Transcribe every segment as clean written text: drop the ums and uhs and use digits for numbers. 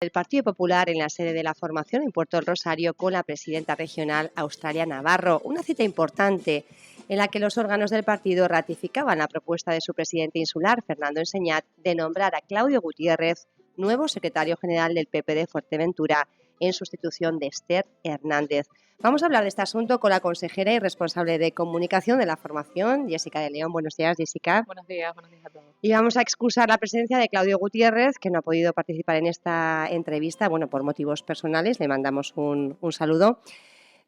El Partido Popular en la sede de la formación en Puerto del Rosario con la presidenta regional Australia Navarro. Una cita importante en la que los órganos del partido ratificaban la propuesta de su presidente insular, Fernando Enseñat, de nombrar a Claudio Gutiérrez nuevo secretario general del PP de Fuerteventura en sustitución de Esther Hernández. Vamos a hablar de este asunto con la consejera y responsable de comunicación de la formación, Jessica de León. Buenos días, Jessica. Buenos días a todos. Y vamos a excusar la presencia de Claudio Gutiérrez, que no ha podido participar en esta entrevista, bueno, por motivos personales. Le mandamos un saludo.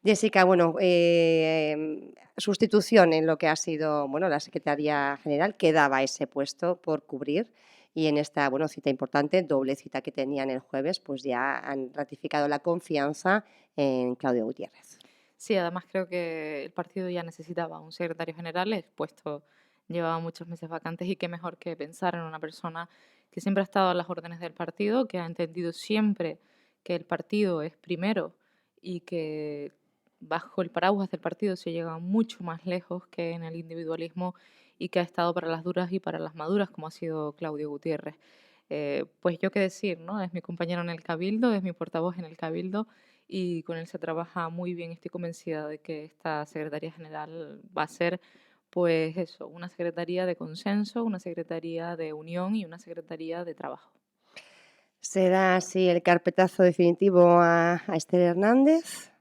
Jessica, bueno, sustitución en lo que ha sido, bueno, la Secretaría General, quedaba ese puesto por cubrir. Y en esta, bueno, cita importante, doble cita que tenían el jueves, pues ya han ratificado la confianza en Claudio Gutiérrez. Sí, además creo que el partido ya necesitaba un secretario general, el puesto llevaba muchos meses vacantes y qué mejor que pensar en una persona que siempre ha estado a las órdenes del partido, que ha entendido siempre que el partido es primero y que bajo el paraguas del partido se llega mucho más lejos que en el individualismo y que ha estado para las duras y para las maduras, como ha sido Claudio Gutiérrez. Pues yo qué decir, ¿no? Es mi compañero en el Cabildo, es mi portavoz en el Cabildo y con él se trabaja muy bien. Estoy convencida de que esta Secretaría General va a ser, pues eso, una Secretaría de consenso, una Secretaría de unión y una Secretaría de trabajo. ¿Será así el carpetazo definitivo a Esther Hernández?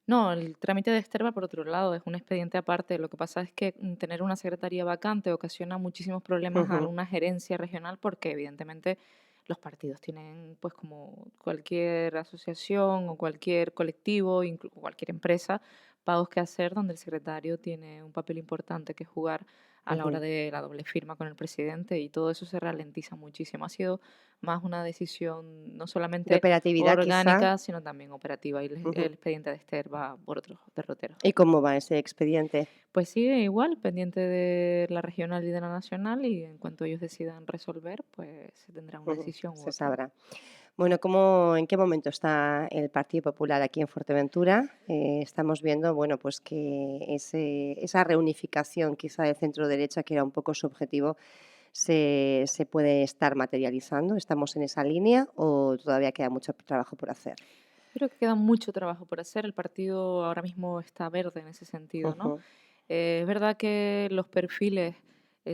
No, el trámite de Esther va por otro lado, es un expediente aparte. Lo que pasa es que tener una secretaría vacante ocasiona muchísimos problemas a una gerencia regional porque evidentemente los partidos tienen, pues como cualquier asociación o cualquier colectivo, incluso cualquier empresa, pagos que hacer donde el secretario tiene un papel importante que jugar a la hora de la doble firma con el presidente y todo eso se ralentiza muchísimo. Ha sido más una decisión no De solamente operatividad, quizá. orgánica, sino también operativa. Y el expediente de Esther va por otros derroteros. ¿Y cómo va ese expediente? Pues sigue igual, pendiente de la regional y de la nacional, y en cuanto ellos decidan resolver, pues se tendrá una decisión u Se otra. sabrá. Bueno, ¿en qué momento está el Partido Popular aquí en Fuerteventura? Estamos viendo, bueno, pues que esa reunificación quizá del centro derecha, que era un poco su objetivo, se puede estar materializando. ¿Estamos en esa línea o todavía queda mucho trabajo por hacer? Creo que queda mucho trabajo por hacer. El partido ahora mismo está verde en ese sentido, ¿no? Ujú. Es verdad que los perfiles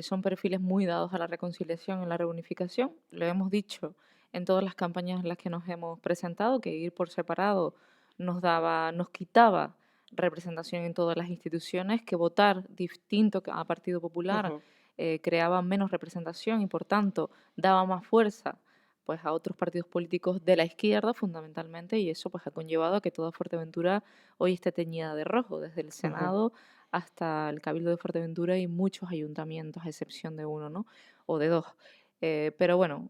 son perfiles muy dados a la reconciliación y la reunificación. Lo hemos dicho en todas las campañas en las que nos hemos presentado, que ir por separado nos quitaba representación en todas las instituciones, que votar distinto a Partido Popular Ujú. creaba menos representación y por tanto daba más fuerza pues a otros partidos políticos de la izquierda fundamentalmente, y eso pues ha conllevado a que toda Fuerteventura hoy esté teñida de rojo, desde el Ujú. Senado hasta el Cabildo de Fuerteventura y muchos ayuntamientos, a excepción de uno, ¿no? O de dos. Pero bueno,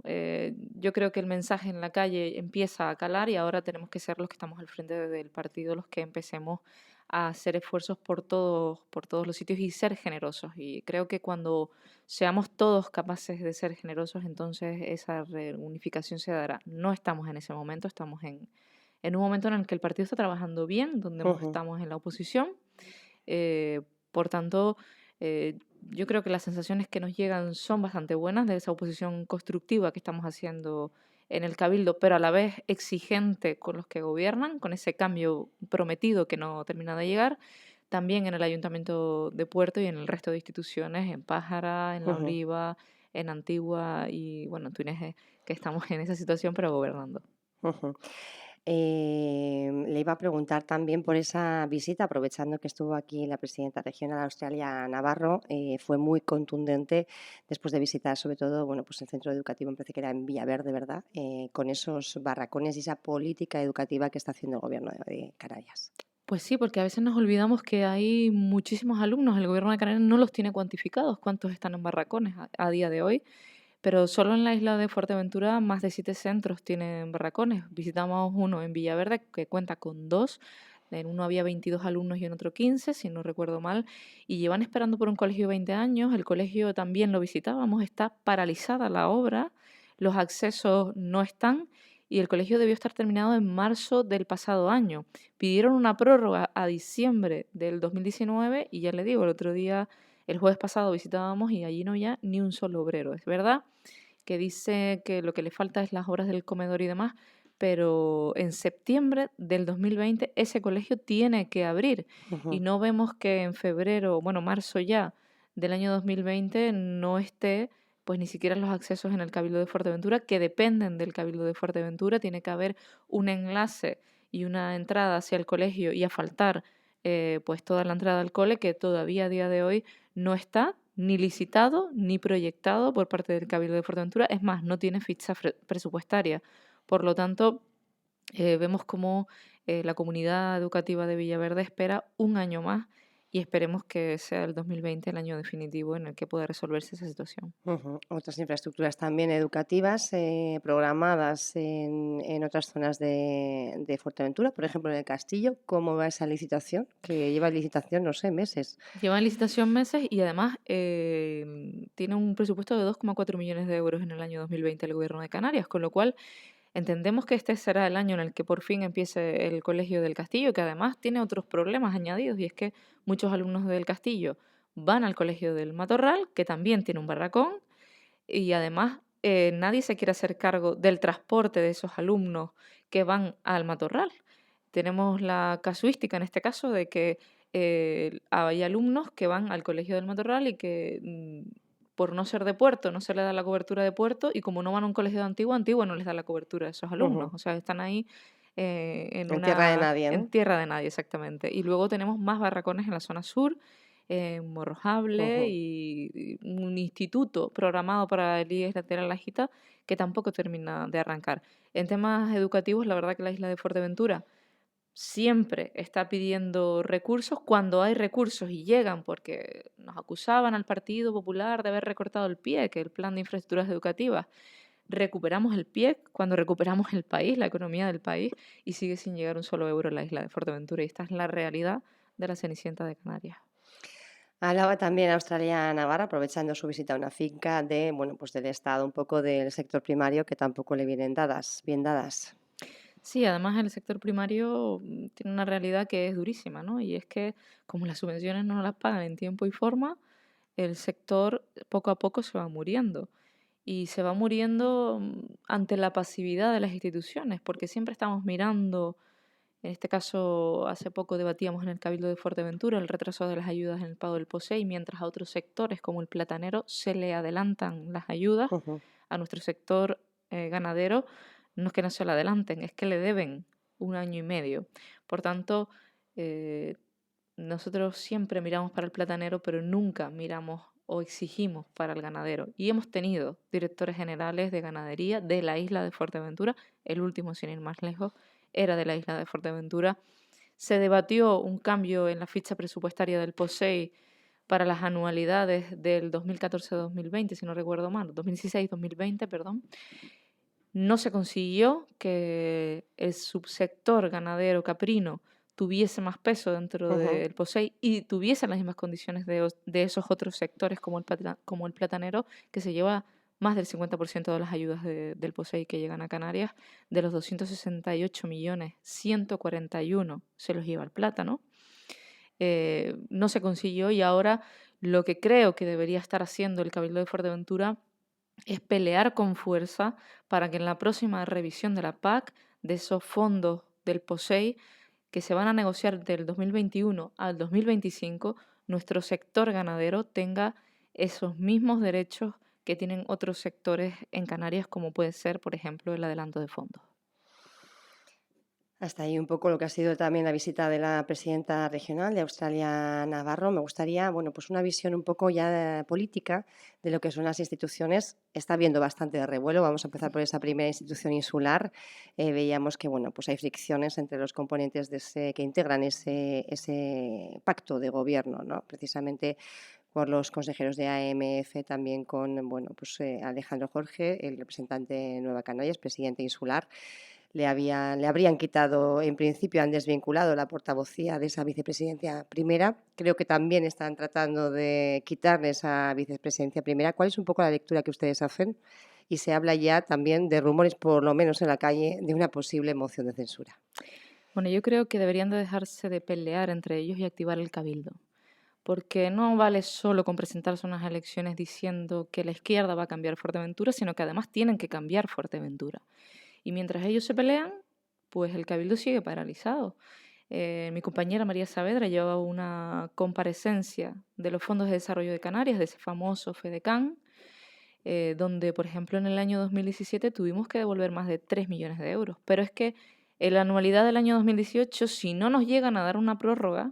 yo creo que el mensaje en la calle empieza a calar y ahora tenemos que ser los que estamos al frente del partido, los que empecemos a hacer esfuerzos por todos los sitios y ser generosos. Y creo que cuando seamos todos capaces de ser generosos, entonces esa reunificación se dará. No estamos en ese momento, estamos en un momento en el que el partido está trabajando bien, donde Ujú. estamos en la oposición. Por tanto, yo creo que las sensaciones que nos llegan son bastante buenas de esa oposición constructiva que estamos haciendo en el Cabildo, pero a la vez exigente con los que gobiernan, con ese cambio prometido que no termina de llegar, también en el Ayuntamiento de Puerto y en el resto de instituciones, en Pájara, en La Ujú. Oliva, en Antigua y bueno, en Túnez, que estamos en esa situación pero gobernando. Ujú. Le iba a preguntar también por esa visita, aprovechando que estuvo aquí la presidenta regional Australia Navarro, fue muy contundente después de visitar sobre todo, bueno, pues el centro educativo, me parece que era en Villaverde, ¿verdad? Con esos barracones y esa política educativa que está haciendo el gobierno de Canarias. Pues sí, porque a veces nos olvidamos que hay muchísimos alumnos, el gobierno de Canarias no los tiene cuantificados, cuántos están en barracones a día de hoy, pero solo en la isla de Fuerteventura más de 7 centros tienen barracones. Visitamos uno en Villaverde que cuenta con dos, en uno había 22 alumnos y en otro 15, si no recuerdo mal, y llevan esperando por un colegio 20 años, el colegio también lo visitábamos, está paralizada la obra, los accesos no están y el colegio debió estar terminado en marzo del pasado año. Pidieron una prórroga a diciembre del 2019 y ya le digo, el otro día, el jueves pasado visitábamos y allí no había ni un solo obrero. Es verdad que dice que lo que le falta es las obras del comedor y demás, pero en septiembre del 2020 ese colegio tiene que abrir y Ujú. no vemos que en febrero, bueno, marzo ya del año 2020 no esté pues ni siquiera los accesos en el Cabildo de Fuerteventura, que dependen del Cabildo de Fuerteventura. Tiene que haber un enlace y una entrada hacia el colegio y asfaltar pues toda la entrada al cole, que todavía a día de hoy no está ni licitado ni proyectado por parte del Cabildo de Fuerteventura. Es más, no tiene ficha presupuestaria. Por lo tanto, vemos cómo la comunidad educativa de Villaverde espera un año más y esperemos que sea el 2020 el año definitivo en el que pueda resolverse esa situación. Ujú. Otras infraestructuras también educativas programadas en otras zonas de Fuerteventura, por ejemplo en el Castillo. ¿Cómo va esa licitación? Que lleva licitación, no sé, meses. Lleva en licitación meses y además tiene un presupuesto de 2,4 millones de euros en el año 2020 el Gobierno de Canarias, con lo cual entendemos que este será el año en el que por fin empiece el Colegio del Castillo, que además tiene otros problemas añadidos, y es que muchos alumnos del Castillo van al Colegio del Matorral, que también tiene un barracón, y además nadie se quiere hacer cargo del transporte de esos alumnos que van al Matorral. Tenemos la casuística en este caso de que hay alumnos que van al Colegio del Matorral y que por no ser de Puerto no se les da la cobertura de Puerto, y como no van a un colegio de Antigua, Antigua no les da la cobertura a esos alumnos. Ujú. O sea, están ahí En tierra de nadie, en ¿no? tierra de nadie, exactamente. Y luego tenemos más barracones en la zona sur, en Morrojable Ujú. y un instituto programado para el IES lateral La Jita que tampoco termina de arrancar. En temas educativos, la verdad que la isla de Fuerteventura siempre está pidiendo recursos cuando hay recursos y llegan, porque nos acusaban al Partido Popular de haber recortado el PIE, que el Plan de Infraestructuras Educativas. Recuperamos el PIE cuando recuperamos el país, la economía del país, y sigue sin llegar un solo euro a la isla de Fuerteventura. Y esta es la realidad de la Cenicienta de Canarias. Hablaba también Australia Navarra, aprovechando su visita a una finca de, bueno, pues del Estado, un poco del sector primario que tampoco le vienen dadas, bien dadas. Sí, además el sector primario tiene una realidad que es durísima, ¿no? Y es que como las subvenciones no las pagan en tiempo y forma, el sector poco a poco se va muriendo. Y se va muriendo ante la pasividad de las instituciones, porque siempre estamos mirando, en este caso hace poco debatíamos en el Cabildo de Fuerteventura el retraso de las ayudas en el pago del POSEI, mientras a otros sectores como el platanero se le adelantan las ayudas, Ujú. a nuestro sector ganadero no es que no se le adelanten, es que le deben un año y medio. Por tanto, eh, nosotros siempre miramos para el platanero, pero nunca miramos o exigimos para el ganadero. Y hemos tenido directores generales de ganadería de la isla de Fuerteventura, el último, sin ir más lejos, era de la isla de Fuerteventura. Se debatió un cambio en la ficha presupuestaria del POSEI para las anualidades del 2014-2020, si no recuerdo mal, 2016-2020, perdón. No se consiguió que el subsector ganadero caprino tuviese más peso dentro Ujú. del POSEI y tuviese las mismas condiciones de esos otros sectores como como el platanero, que se lleva más del 50% de las ayudas del POSEI que llegan a Canarias. De los 268 millones, 141 se los lleva el plátano. No se consiguió, y ahora lo que creo que debería estar haciendo el Cabildo de Fuerteventura es pelear con fuerza para que en la próxima revisión de la PAC, de esos fondos del POSEI que se van a negociar del 2021 al 2025, nuestro sector ganadero tenga esos mismos derechos que tienen otros sectores en Canarias, como puede ser, por ejemplo, el adelanto de fondos. Hasta ahí un poco lo que ha sido también la visita de la presidenta regional de Australia Navarro. Me gustaría, bueno, pues una visión un poco ya política de lo que son las instituciones. Está habiendo bastante revuelo. Vamos a empezar por esa primera institución insular. Veíamos que, bueno, pues hay fricciones entre los componentes que integran ese pacto de gobierno, ¿no? Precisamente por los consejeros de AMF, también con, bueno, pues Alejandro Jorge, el representante de Nueva Canarias, presidente insular. Le habrían quitado, en principio han desvinculado la portavocía de esa vicepresidencia primera. Creo que también están tratando de quitarle esa vicepresidencia primera. ¿Cuál es un poco la lectura que ustedes hacen? Y se habla ya también de rumores, por lo menos en la calle, de una posible moción de censura. Bueno, yo creo que deberían de dejarse de pelear entre ellos y activar el cabildo, porque no vale solo con presentarse a unas elecciones diciendo que la izquierda va a cambiar Fuerteventura, sino que además tienen que cambiar Fuerteventura. Y mientras ellos se pelean, pues el Cabildo sigue paralizado. Mi compañera María Saavedra llevaba una comparecencia de los fondos de desarrollo de Canarias, de ese famoso FEDECAN, donde, por ejemplo, en el año 2017 tuvimos que devolver más de 3 millones de euros. Pero es que en la anualidad del año 2018, si no nos llegan a dar una prórroga,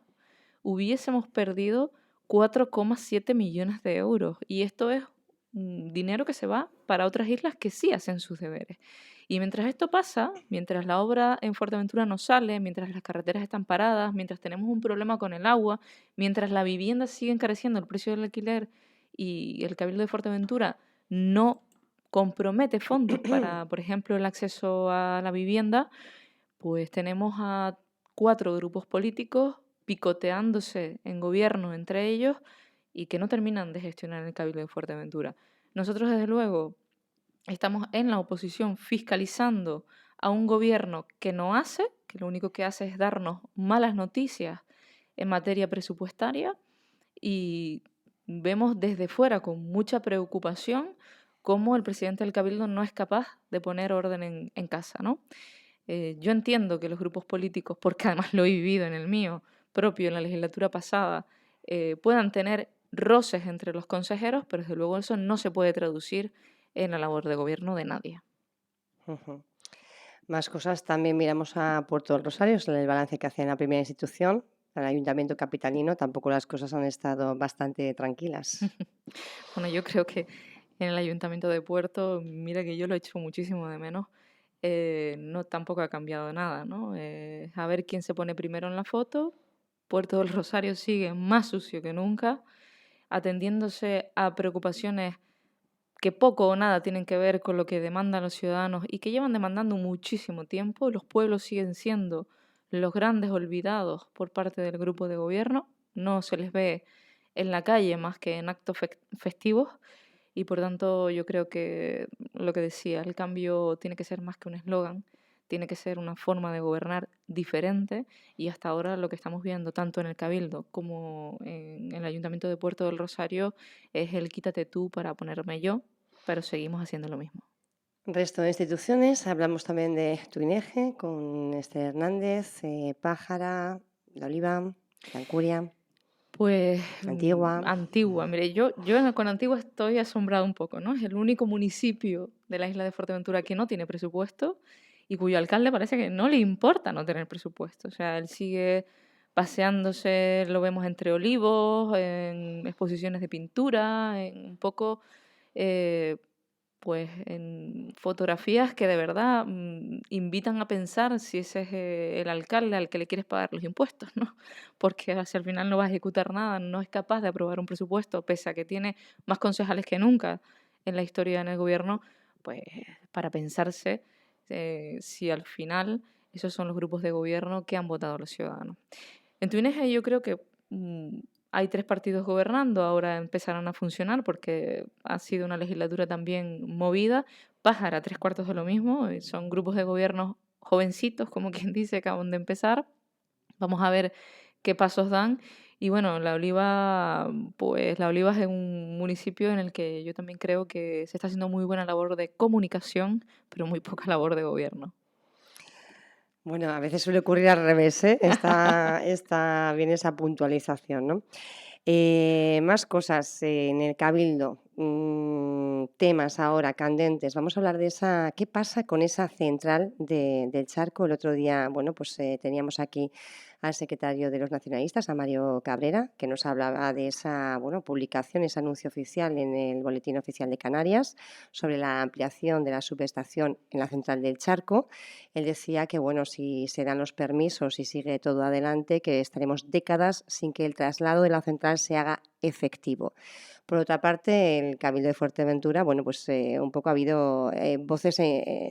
hubiésemos perdido 4,7 millones de euros. Y esto es dinero que se va para otras islas que sí hacen sus deberes. Y mientras esto pasa, mientras la obra en Fuerteventura no sale, mientras las carreteras están paradas, mientras tenemos un problema con el agua, mientras la vivienda sigue encareciendo el precio del alquiler y el Cabildo de Fuerteventura no compromete fondos para, por ejemplo, el acceso a la vivienda, pues tenemos a 4 grupos políticos picoteándose en gobierno entre ellos y que no terminan de gestionar el Cabildo de Fuerteventura. Nosotros, desde luego, estamos en la oposición fiscalizando a un gobierno que no hace, que lo único que hace es darnos malas noticias en materia presupuestaria, y vemos desde fuera con mucha preocupación cómo el presidente del Cabildo no es capaz de poner orden en casa, ¿no? Yo entiendo que los grupos políticos, porque además lo he vivido en el mío propio en la legislatura pasada, puedan tener roces entre los consejeros, pero desde luego eso no se puede traducir en la labor de gobierno de nadie. Ujú. Más cosas, también miramos a Puerto del Rosario, es el balance que hace en la primera institución, el Ayuntamiento capitalino, tampoco las cosas han estado bastante tranquilas. Bueno, yo creo que en el Ayuntamiento de Puerto, mira que yo lo he hecho muchísimo de menos, no tampoco ha cambiado nada, ¿no? A ver quién se pone primero en la foto. Puerto del Rosario sigue más sucio que nunca, atendiéndose a preocupaciones que poco o nada tienen que ver con lo que demandan los ciudadanos y que llevan demandando muchísimo tiempo. Los pueblos siguen siendo los grandes olvidados por parte del grupo de gobierno. No se les ve en la calle más que en actos festivos, y por tanto yo creo que lo que decía, el cambio tiene que ser más que un eslogan, tiene que ser una forma de gobernar diferente, y hasta ahora lo que estamos viendo tanto en el Cabildo como en el Ayuntamiento de Puerto del Rosario es el quítate tú para ponerme yo, pero seguimos haciendo lo mismo. Resto de instituciones, hablamos también de Tuineje con Esther Hernández, Pájara, La Oliva, La Alcuria, Pues Antigua. Antigua, mire, con Antigua estoy asombrada un poco, ¿no? Es el único municipio de la isla de Fuerteventura que no tiene presupuesto y cuyo alcalde parece que no le importa no tener presupuesto. O sea, él sigue paseándose, lo vemos entre olivos, en exposiciones de pintura, en un poco, eh, pues en fotografías que de verdad invitan a pensar si ese es el alcalde al que le quieres pagar los impuestos, ¿no? Porque si al final no va a ejecutar nada, no es capaz de aprobar un presupuesto, pese a que tiene más concejales que nunca en la historia en el gobierno, pues para pensarse si al final esos son los grupos de gobierno que han votado a los ciudadanos. En Túnez yo creo que hay 3 partidos gobernando, ahora empezarán a funcionar porque ha sido una legislatura también movida. Pájara, 3/4 de lo mismo, son grupos de gobierno jovencitos, como quien dice, acaban de empezar. Vamos a ver qué pasos dan. Y bueno, La Oliva, pues La Oliva es un municipio en el que yo también creo que se está haciendo muy buena labor de comunicación, pero muy poca labor de gobierno. Bueno, a veces suele ocurrir al revés, ¿eh? Está bien esa puntualización, ¿no? Más cosas en el Cabildo, temas ahora candentes. Vamos a hablar de esa, ¿qué pasa con esa central del Charco? El otro día, bueno, pues teníamos aquí al secretario de los nacionalistas, a Mario Cabrera, que nos hablaba de esa, bueno, publicación, ese anuncio oficial en el Boletín Oficial de Canarias sobre la ampliación de la subestación en la central del Charco. Él decía que, bueno, si se dan los permisos y sigue todo adelante, que estaremos décadas sin que el traslado de la central se haga efectivo. Por otra parte, el Cabildo de Fuerteventura, bueno, pues un poco ha habido voces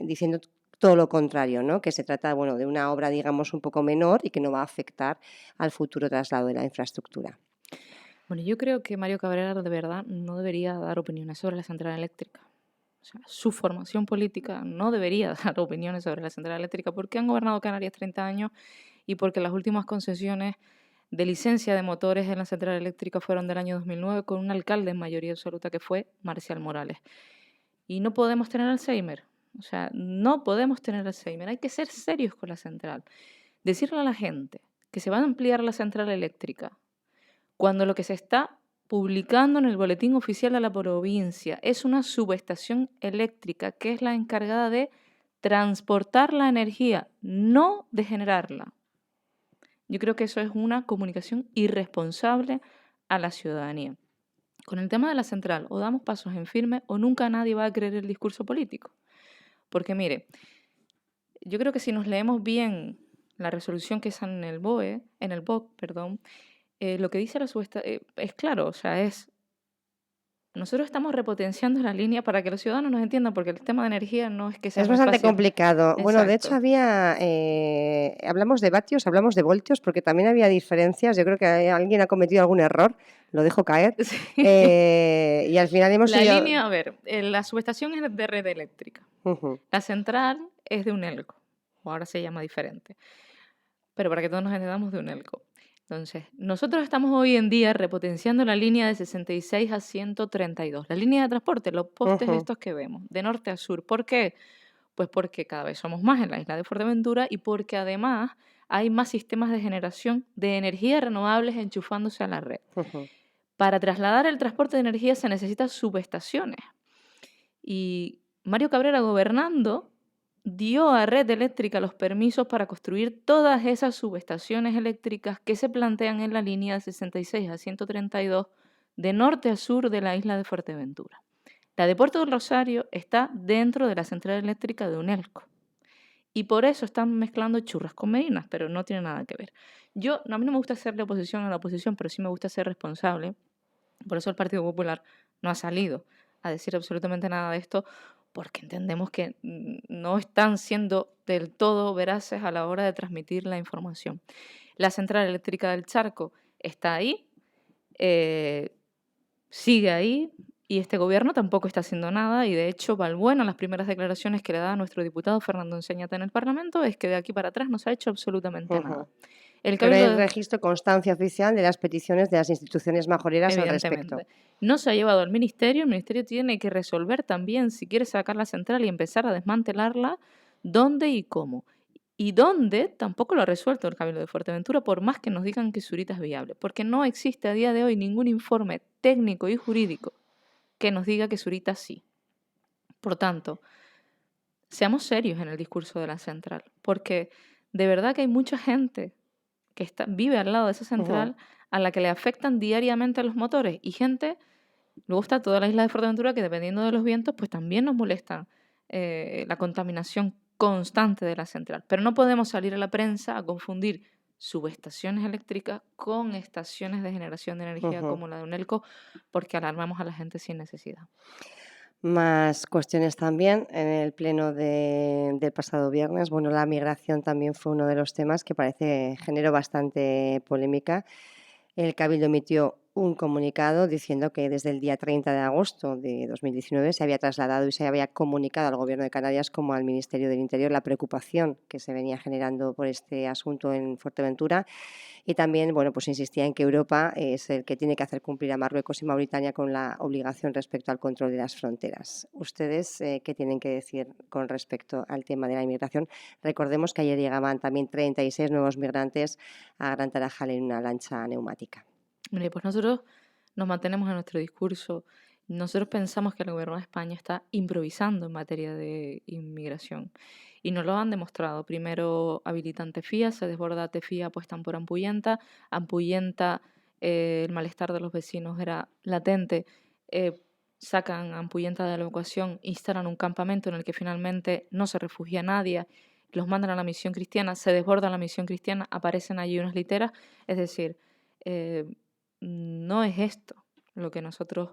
diciendo todo lo contrario, ¿no? Que se trata, bueno, de una obra, digamos, un poco menor y que no va a afectar al futuro traslado de la infraestructura. Bueno, yo creo que Mario Cabrera de verdad no debería dar opiniones sobre la central eléctrica. O sea, su formación política no debería dar opiniones sobre la central eléctrica porque han gobernado Canarias 30 años y porque las últimas concesiones de licencia de motores en la central eléctrica fueron del año 2009 con un alcalde en mayoría absoluta que fue Marcial Morales. Y no podemos tener Alzheimer. O sea, no podemos tener Alzheimer. Hay que ser serios con la central. Decirle a la gente que se va a ampliar la central eléctrica cuando lo que se está publicando en el boletín oficial de la provincia es una subestación eléctrica que es la encargada de transportar la energía, no de generarla. Yo creo que eso es una comunicación irresponsable a la ciudadanía. Con el tema de la central, o damos pasos en firme o nunca nadie va a creer el discurso político. Porque mire, yo creo que si nos leemos bien la resolución que está en el BOC, perdón, lo que dice la es claro, o sea, nosotros estamos repotenciando la línea para que los ciudadanos nos entiendan, porque el tema de energía no es que sea Es muy bastante fácil. complicado. Bueno, de hecho Exacto. hablamos de vatios, hablamos de voltios, porque también había diferencias. Yo creo que alguien ha cometido algún error, lo dejo caer. Sí. Y al final hemos La ido... línea, a ver, la subestación es de red eléctrica. Ujú. La central es de UNELCO, o ahora se llama diferente. Pero para que todos nos entendamos, de UNELCO. Entonces, nosotros estamos hoy en día repotenciando la línea de 66 a 132. La línea de transporte, los postes Ujú. estos que vemos, de norte a sur. ¿Por qué? Pues porque cada vez somos más en la isla de Fuerteventura y porque además hay más sistemas de generación de energías renovables enchufándose a la red. Ujú. Para trasladar el transporte de energía se necesitan subestaciones. Y Mario Cabrera, gobernando, dio a Red Eléctrica los permisos para construir todas esas subestaciones eléctricas que se plantean en la línea de 66 a 132 de norte a sur de la isla de Fuerteventura. La de Puerto del Rosario está dentro de la central eléctrica de UNELCO. Y por eso están mezclando churras con merinas, pero no tiene nada que ver. A mí no me gusta hacerle oposición a la oposición, pero sí me gusta ser responsable. Por eso el Partido Popular no ha salido a decir absolutamente nada de esto, porque entendemos que no están siendo del todo veraces a la hora de transmitir la información. La central eléctrica del Charco está ahí, sigue ahí, y este gobierno tampoco está haciendo nada, y de hecho Balbuena, las primeras declaraciones que le da a nuestro diputado Fernando Enseñate en el Parlamento es que de aquí para atrás no se ha hecho absolutamente nada. Ujú. El Que no hay Cabildo de registro, constancia oficial de las peticiones de las instituciones majoreras al respecto. Evidentemente. No se ha llevado al ministerio, el ministerio tiene que resolver también si quiere sacar la central y empezar a desmantelarla, dónde y cómo. Y dónde tampoco lo ha resuelto el Cabildo de Fuerteventura, por más que nos digan que Zurita es viable, porque no existe a día de hoy ningún informe técnico y jurídico que nos diga que Zurita sí. Por tanto, seamos serios en el discurso de la central, porque de verdad que hay mucha gente que vive al lado de esa Ujú. central a la que le afectan diariamente los motores, y gente. Luego está toda la isla de Fuerteventura que, dependiendo de los vientos, pues también nos molesta la contaminación constante de la central. Pero no podemos salir a la prensa a confundir subestaciones eléctricas con estaciones de generación de energía Ujú. como la de UNELCO, porque alarmamos a la gente sin necesidad. Más cuestiones también en el pleno del pasado viernes. Bueno, la migración también fue uno de los temas que generó bastante polémica. El Cabildo emitió un comunicado diciendo que desde el día 30 de agosto de 2019 se había trasladado y se había comunicado al Gobierno de Canarias como al Ministerio del Interior la preocupación que se venía generando por este asunto en Fuerteventura, y también, bueno, pues insistía en que Europa es el que tiene que hacer cumplir a Marruecos y Mauritania con la obligación respecto al control de las fronteras. ¿Ustedes qué tienen que decir con respecto al tema de la inmigración? Recordemos que ayer llegaban también 36 nuevos migrantes a Gran Tarajal en una lancha neumática. Mire, pues nosotros nos mantenemos en nuestro discurso. Nosotros pensamos que el gobierno de España está improvisando en materia de inmigración y nos lo han demostrado. Primero habilitan Tefía, se desborda Tefía, apuestan por Ampuyenta. Ampuyenta, el malestar de los vecinos era latente. Sacan a Ampuyenta de la evacuación, instalan un campamento en el que finalmente no se refugia nadie, los mandan a la misión cristiana, se desborda la misión cristiana, aparecen allí unas literas. Es decir, no es esto lo que nosotros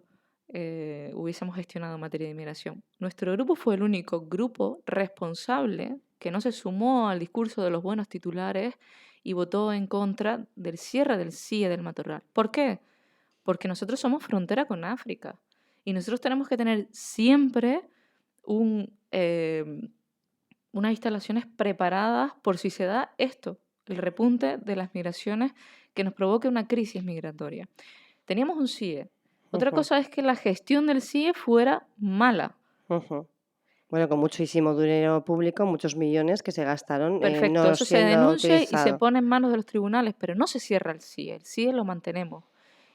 hubiésemos gestionado en materia de inmigración. Nuestro grupo fue el único grupo responsable que no se sumó al discurso de los buenos titulares y votó en contra del cierre del CIE del Matorral. ¿Por qué? Porque nosotros somos frontera con África y nosotros tenemos que tener siempre unas instalaciones preparadas por si se da esto, el repunte de las migraciones que nos provoque una crisis migratoria. Teníamos un CIE. Otra Ujú, cosa es que la gestión del CIE fuera mala. ujú. Bueno, con muchísimo dinero público, muchos millones que se gastaron, Perfecto, no eso se siendo denuncia y se utilizado. pone en manos de los tribunales, pero no se cierra el CIE lo mantenemos.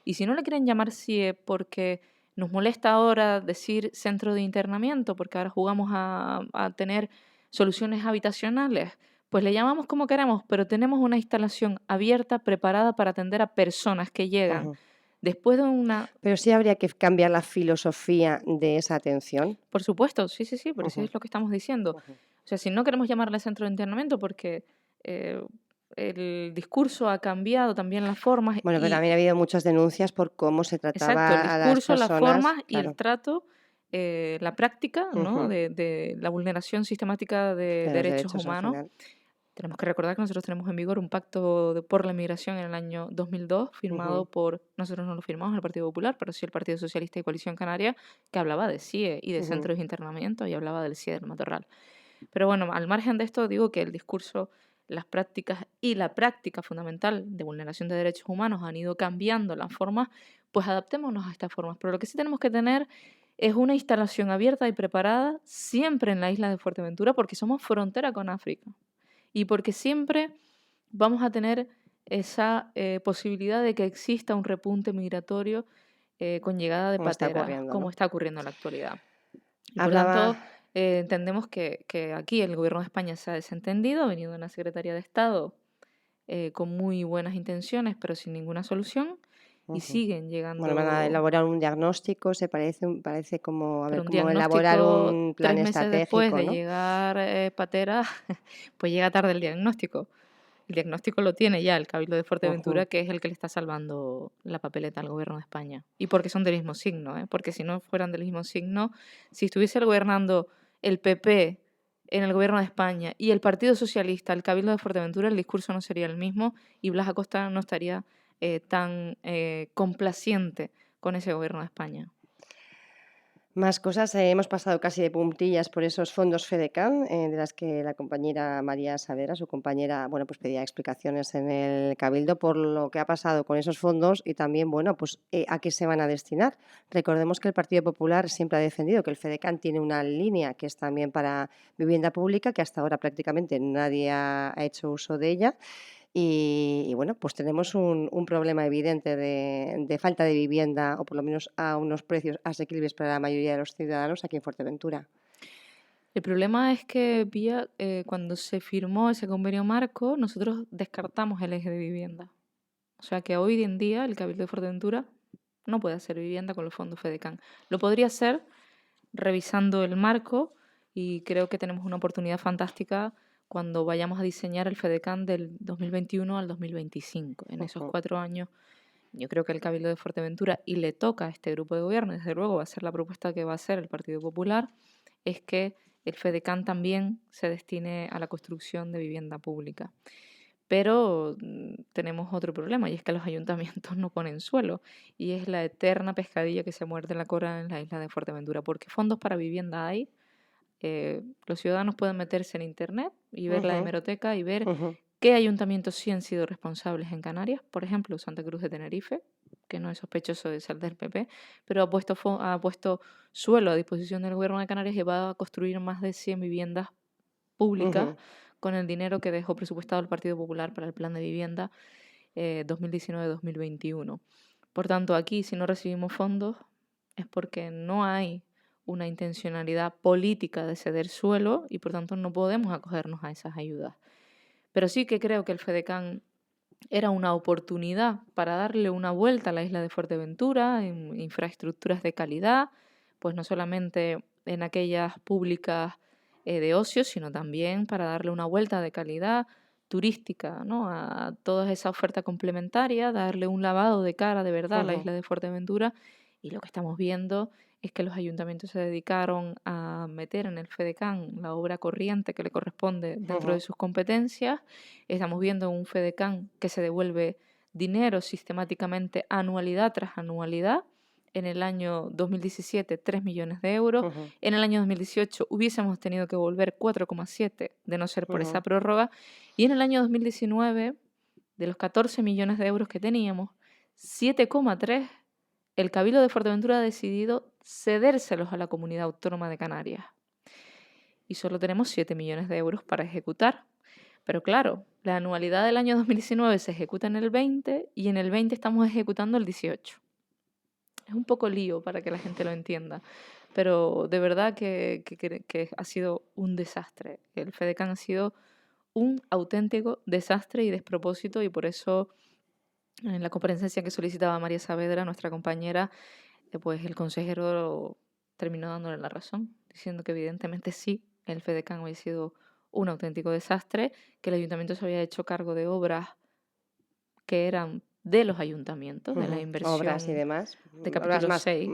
Y si no le quieren llamar CIE porque nos molesta ahora decir centro de internamiento, porque ahora jugamos a tener soluciones habitacionales, pues le llamamos como queramos, pero tenemos una instalación abierta, preparada para atender a personas que llegan Ujú. después de una... Pero sí habría que cambiar la filosofía de esa atención. Por supuesto, sí, sí, sí, por eso Ujú, es lo que estamos diciendo. ujú. O sea, si no queremos llamarle centro de internamiento porque eh, el discurso ha cambiado, también las formas Bueno, pero y, también ha habido muchas denuncias por cómo se exacto, el trataba a las discurso, las personas, formas y el claro, trato, la práctica, ¿no? ujú, de la vulneración sistemática de de los derechos derechos al humanos. final. Tenemos que recordar que nosotros tenemos en vigor un pacto por la migración en el año 2002, firmado Ujú, por, nosotros no lo firmamos el Partido Popular, pero sí el Partido Socialista y Coalición Canaria, que hablaba de CIE y de ujú. centros de internamiento y hablaba del CIE del Matorral. Pero bueno, al margen de esto, digo que el discurso, las prácticas y la práctica fundamental de vulneración de derechos humanos han ido cambiando las formas, pues adaptémonos a estas formas. Pero lo que sí tenemos que tener es una instalación abierta y preparada siempre en la isla de Fuerteventura, porque somos frontera con África y porque siempre vamos a tener esa posibilidad de que exista un repunte migratorio con llegada de Como está pateras, ocurriendo, como ¿no? está ocurriendo en la actualidad. Y por Hablaba tanto, entendemos que aquí el gobierno de España se ha desentendido, ha venido una Secretaría de Estado con muy buenas intenciones, pero sin ninguna solución, y ujú. siguen Bueno, van a llegando, elaborar un diagnóstico, parece como, a ver, pero un como elaborar diagnóstico un plan 3 meses después estratégico, de ¿no? llegar Patera, pues llega tarde el diagnóstico. El diagnóstico lo tiene ya el Cabildo de Ujú. Fuerteventura, que es el que le está salvando la papeleta al gobierno de España. Y porque son del mismo signo, ¿eh? Porque si no fueran del mismo signo, si estuviese gobernando el PP en el gobierno de España y el Partido Socialista, el Cabildo de Fuerteventura, el discurso no sería el mismo y Blas Acosta no estaría tan complaciente con ese gobierno de España. Más cosas, hemos pasado casi de puntillas por esos fondos FEDECAN, de las que la compañera María Saavedra, su compañera, bueno, pues pedía explicaciones en el Cabildo por lo que ha pasado con esos fondos y también, bueno, pues a qué se van a destinar. Recordemos que el Partido Popular siempre ha defendido que el FEDECAN tiene una línea que es también para vivienda pública, que hasta ahora prácticamente nadie ha hecho uso de ella. Y bueno, pues tenemos un problema evidente de falta de vivienda, o por lo menos a unos precios asequibles para la mayoría de los ciudadanos aquí en Fuerteventura. El problema es que cuando se firmó ese convenio marco, nosotros descartamos el eje de vivienda. O sea que hoy en día el Cabildo de Fuerteventura no puede hacer vivienda con los fondos FEDECAN. Lo podría hacer revisando el marco y creo que tenemos una oportunidad fantástica cuando vayamos a diseñar el FEDECAN del 2021 al 2025. En esos Ujú, 4 años, yo creo que el Cabildo de Fuerteventura, y le toca a este grupo de gobierno, desde luego va a ser la propuesta que va a hacer el Partido Popular, es que el FEDECAN también se destine a la construcción de vivienda pública. Pero tenemos otro problema y es que los ayuntamientos no ponen suelo y es la eterna pescadilla que se muerde la cola en la isla de Fuerteventura. Porque fondos para vivienda hay, los ciudadanos pueden meterse en internet y ver la ujú, hemeroteca y ver ujú. qué ayuntamientos sí han sido responsables en Canarias. Por ejemplo, Santa Cruz de Tenerife, que no es sospechoso de ser del PP, pero ha puesto suelo a disposición del gobierno de Canarias y va a construir más de 100 viviendas públicas Ujú. con el dinero que dejó presupuestado el Partido Popular para el plan de vivienda 2019-2021. Por tanto, aquí si no recibimos fondos es porque no hay una intencionalidad política de ceder suelo y por tanto no podemos acogernos a esas ayudas. Pero sí que creo que el FEDECAN era una oportunidad para darle una vuelta a la isla de Fuerteventura en infraestructuras de calidad, pues no solamente en aquellas públicas de ocio, sino también para darle una vuelta de calidad turística, ¿no? A toda esa oferta complementaria, darle un lavado de cara de verdad a la Ujú, isla de Fuerteventura. Y lo que estamos viendo es que los ayuntamientos se dedicaron a meter en el FEDECAN la obra corriente que le corresponde dentro de ujú, sus competencias. Estamos viendo un FEDECAN que se devuelve dinero sistemáticamente anualidad tras anualidad. En el año 2017, 3 millones de euros. ujú, En el año 2018 hubiésemos tenido que volver 4,7 de no ser por esa ujú. prórroga. Y en el año 2019, de los 14 millones de euros que teníamos, 7,3 el Cabildo de Fuerteventura ha decidido cedérselos a la Comunidad Autónoma de Canarias. y solo tenemos 7 millones de euros para ejecutar. Pero claro, la anualidad del año 2019 se ejecuta en el 20 y en el 20 estamos ejecutando el 18. Es un poco lío para que la gente lo entienda, pero de verdad que ha sido un desastre. El FEDECAN ha sido un auténtico desastre y despropósito, y por eso en la comparecencia que solicitaba María Saavedra, nuestra compañera, pues el consejero terminó dándole la razón, diciendo que evidentemente sí, el FEDECAN había sido un auténtico desastre, que el ayuntamiento se había hecho cargo de obras que eran de los ayuntamientos, de la Obras y inversión demás, de obras capítulo 6.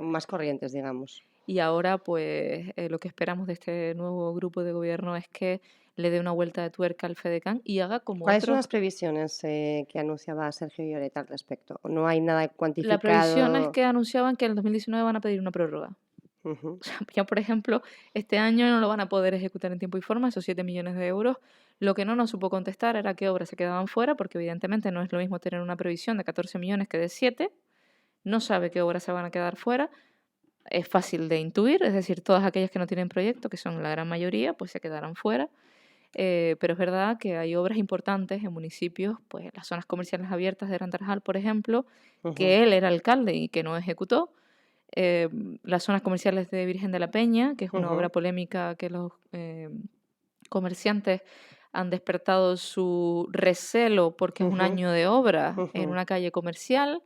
más corrientes, digamos. Y ahora, pues, lo que esperamos de este nuevo grupo de gobierno es que le dé una vuelta de tuerca al FEDECAN y haga como ¿Cuáles son otros. las previsiones que anunciaba Sergio Lloret al respecto? ¿No hay nada La previsión es cuantificado? que anunciaban que en el 2019 van a pedir una prórroga. Ujú, O sea, ya, por ejemplo, este año no lo van a poder ejecutar en tiempo y forma, esos 7 millones de euros. Lo que no nos supo contestar era qué obras se quedaban fuera, porque evidentemente no es lo mismo tener una previsión de 14 millones que de 7. No sabe qué obras se van a quedar fuera. Es fácil de intuir, es decir, todas aquellas que no tienen proyecto, que son la gran mayoría, pues se quedarán fuera. Pero es verdad que hay obras importantes en municipios, pues las zonas comerciales abiertas de Gran Tarajal, por ejemplo, ujú, que él era alcalde y que no ejecutó. eh, las zonas comerciales de Virgen de la Peña, que es una obra ujú, polémica que los comerciantes han despertado su recelo porque es un ujú, año de obra en ujú. una calle comercial.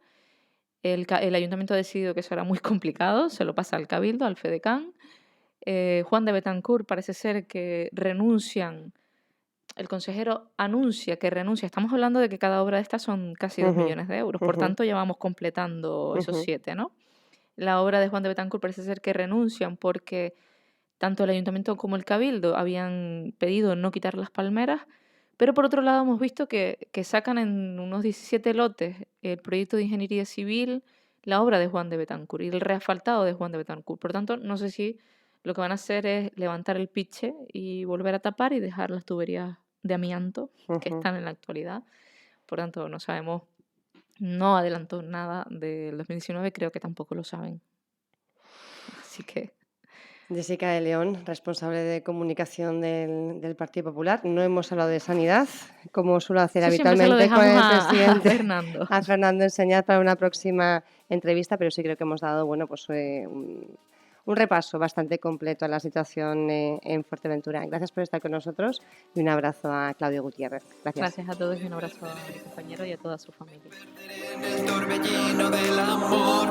El ayuntamiento ha decidido que eso era muy complicado, se lo pasa al Cabildo, al FEDECAN. Juan de Betancourt parece ser que renuncian. El consejero anuncia que renuncia. Estamos hablando de que cada obra de estas son casi 2 Ujú, millones de euros, por ujú, tanto ya vamos completando esos ujú, 7, ¿no? La obra de Juan de Betancourt parece ser que renuncian porque tanto el ayuntamiento como el cabildo habían pedido no quitar las palmeras, pero por otro lado hemos visto que sacan en unos 17 lotes el proyecto de ingeniería civil, la obra de Juan de Betancourt y el reasfaltado de Juan de Betancourt. Por tanto, no sé si lo que van a hacer es levantar el piche y volver a tapar y dejar las tuberías de amianto que ujú. están en la actualidad. Por tanto, no sabemos, no adelantó nada del 2019, creo que tampoco lo saben. Así que Jessica de León, responsable de comunicación del Partido Popular. No hemos hablado de sanidad, como suelo hacer eso siempre se lo habitualmente con dejamos el a presidente, Fernando. a Fernando Enseñat, para una próxima entrevista, pero sí creo que hemos dado bueno, pues, un repaso bastante completo a la situación en Fuerteventura. Gracias por estar con nosotros y un abrazo a Claudio Gutiérrez. Gracias. Gracias a todos y un abrazo a mi compañero y a toda su familia. En el torbellino del amor.